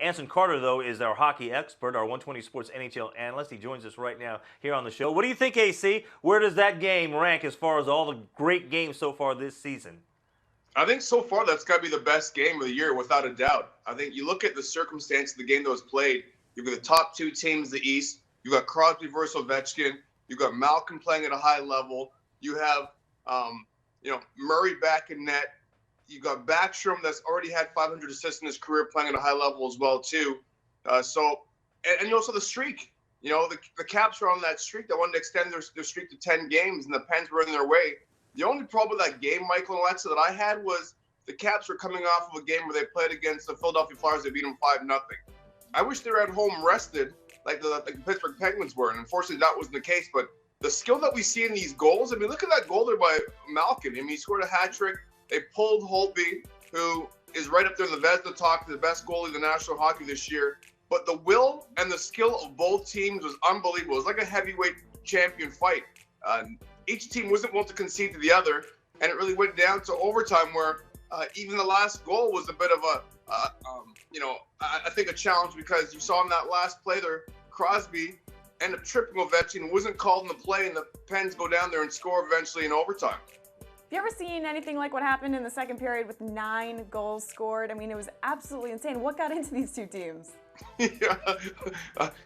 Anson Carter, though, is our hockey expert, our 120 Sports NHL analyst. He joins us right now here on the show. What do you think, AC? Where does that game rank as far as all the great games so far this season? I think so far that's got to be the best game of the year, without a doubt. I think you look at the circumstance of the game that was played. You've got the top two teams in the East. You've got Crosby versus Ovechkin. You've got Malkin playing at a high level. You have, Murray back in net. You've got Backstrom that's already had 500 assists in his career playing at a high level as well, too. And you also the streak. You know, the Caps are on that streak. They wanted to extend their streak to 10 games, and the Pens were in their way. The only problem with that game, Michael and Alexa, that I had was the Caps were coming off of a game where they played against the Philadelphia Flyers. They beat them 5-0. I wish they were at home rested like the Pittsburgh Penguins were, and unfortunately that wasn't the case. But the skill that we see in these goals, I mean, look at that goal there by Malkin. I mean, he scored a hat trick. They pulled Holtby, who is right up there in the Vezina talk, the best goalie in the National Hockey this year. But the will and the skill of both teams was unbelievable. It was like a heavyweight champion fight. Each team wasn't willing to concede to the other, and it really went down to overtime where even the last goal was a bit of I think a challenge, because you saw in that last play there, Crosby ended up tripping Ovechkin, wasn't called in the play, and the Pens go down there and score eventually in overtime. Have you ever seen anything like what happened in the second period with 9 goals scored? I mean, it was absolutely insane. What got into these two teams? Yeah.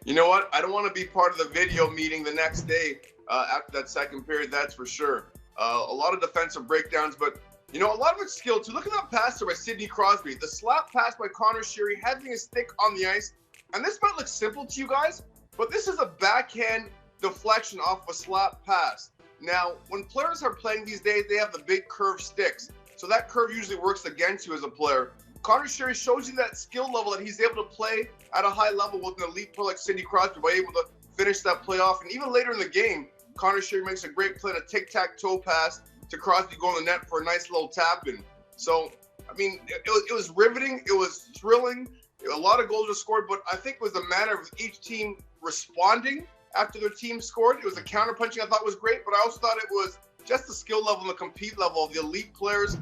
You know what? I don't want to be part of the video meeting the next day after that second period, that's for sure. A lot of defensive breakdowns, but, you know, a lot of it's skill, too. Look at that pass there by Sidney Crosby. The slap pass by Connor Sheary, having his stick on the ice. And this might look simple to you guys, but this is a backhand deflection off a slap pass. Now, when players are playing these days, they have the big curved sticks. So that curve usually works against you as a player. Connor Sheary shows you that skill level that he's able to play at a high level with an elite player like Sidney Crosby, by able to finish that play off. And even later in the game, Connor Sheary makes a great play, a tic-tac-toe pass to Crosby going to the net for a nice little tap-in. So, I mean, it was riveting. It was thrilling. A lot of goals were scored, but I think it was a matter of each team responding after their team scored. It was the counterpunching I thought was great, but I also thought it was just the skill level and the compete level of the elite players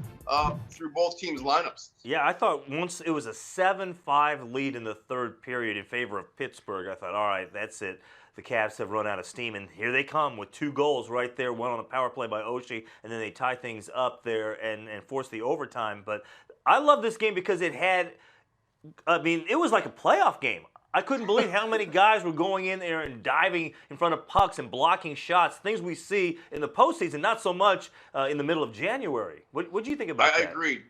through both teams' lineups. Yeah, I thought once it was a 7-5 lead in the third period in favor of Pittsburgh, I thought, all right, that's it. The Cavs have run out of steam, and here they come with 2 goals right there, one on the power play by Oshie, and then they tie things up there and force the overtime. But I love this game because it had, I mean, it was like a playoff game. I couldn't believe how many guys were going in there and diving in front of pucks and blocking shots, things we see in the postseason, not so much in the middle of January. What do you think about that? I agree.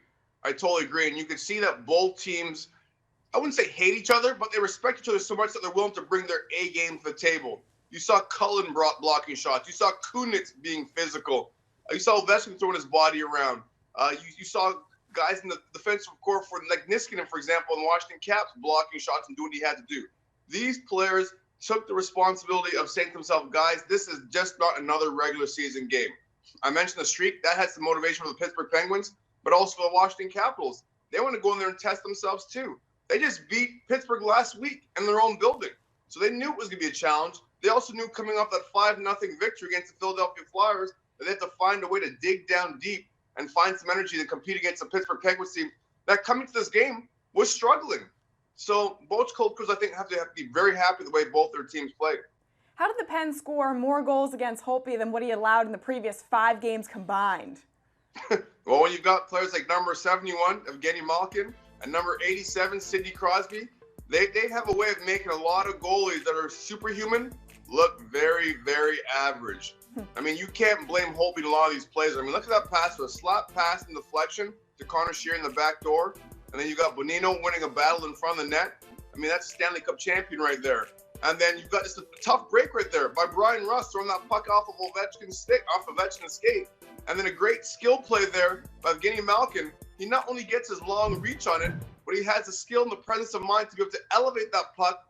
I totally agree. And you could see that both teams, I wouldn't say hate each other, but they respect each other so much that they're willing to bring their A game to the table. You saw Cullen blocking shots. You saw Kunitz being physical. You saw Ovechkin throwing his body around. You saw guys in the defensive core for like Niskanen, for example, in the Washington Caps, blocking shots and doing what he had to do. These players took the responsibility of saying to themselves, guys, this is just not another regular season game. I mentioned the streak. That has some motivation for the Pittsburgh Penguins, but also for the Washington Capitals. They want to go in there and test themselves too. They just beat Pittsburgh last week in their own building. So they knew it was going to be a challenge. They also knew coming off that 5-0 victory against the Philadelphia Flyers that they had to find a way to dig down deep and find some energy to compete against the Pittsburgh Penguins team that coming to this game was struggling. So both coaches, I think, have to be very happy the way both their teams played. How did the Pens score more goals against Holtby than what he allowed in the previous 5 games combined? Well, when you've got players like number 71, Evgeny Malkin, and number 87, Sidney Crosby, they have a way of making a lot of goalies that are superhuman look very, very average. I mean, you can't blame Holtby in a lot of these plays. I mean, look at that pass, a slap pass and deflection to Connor Sheary in the back door. And then you got Bonino winning a battle in front of the net. I mean, that's a Stanley Cup champion right there. And then you've got just a tough break right there by Brian Rust throwing that puck off of Ovechkin's stick, off Ovechkin's skate. And then a great skill play there by Evgeny Malkin. He not only gets his long reach on it, but he has the skill and the presence of mind to be able to elevate that puck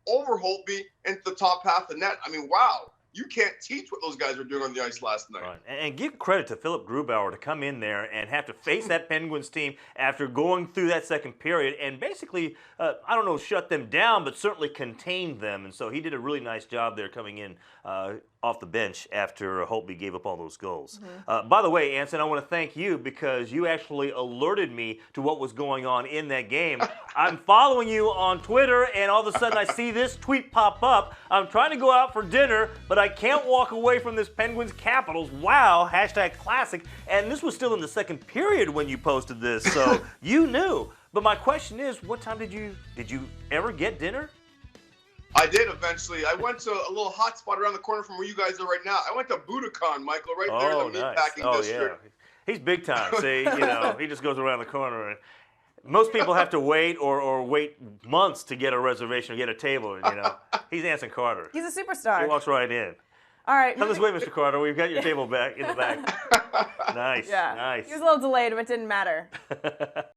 over Holtby into the top half of the net. I mean, wow. You can't teach what those guys were doing on the ice last night. Right. And give credit to Philip Grubauer to come in there and have to face that Penguins team after going through that second period and basically, I don't know, shut them down, but certainly contained them. And so he did a really nice job there coming in off the bench after Holtby gave up all those goals. By the way, Anson, I want to thank you because you actually alerted me to what was going on in that game. I'm following you on Twitter, and all of a sudden I see this tweet pop up. I'm trying to go out for dinner, but I can't walk away from this Penguins Capitals. Wow, #classic. And this was still in the second period when you posted this, so you knew. But my question is, what time did you ever get dinner? I did eventually. I went to a little hot spot around the corner from where you guys are right now. I went to Budokan, Michael, right there in the meatpacking district. Yeah. He's big time. See, he just goes around the corner. And most people have to wait or wait months to get a reservation or get a table. He's Anson Carter. He's a superstar. He walks right in. All right. Come this way, Mr. Carter. We've got your table back in the back. Nice. Yeah. Nice. He was a little delayed, but it didn't matter.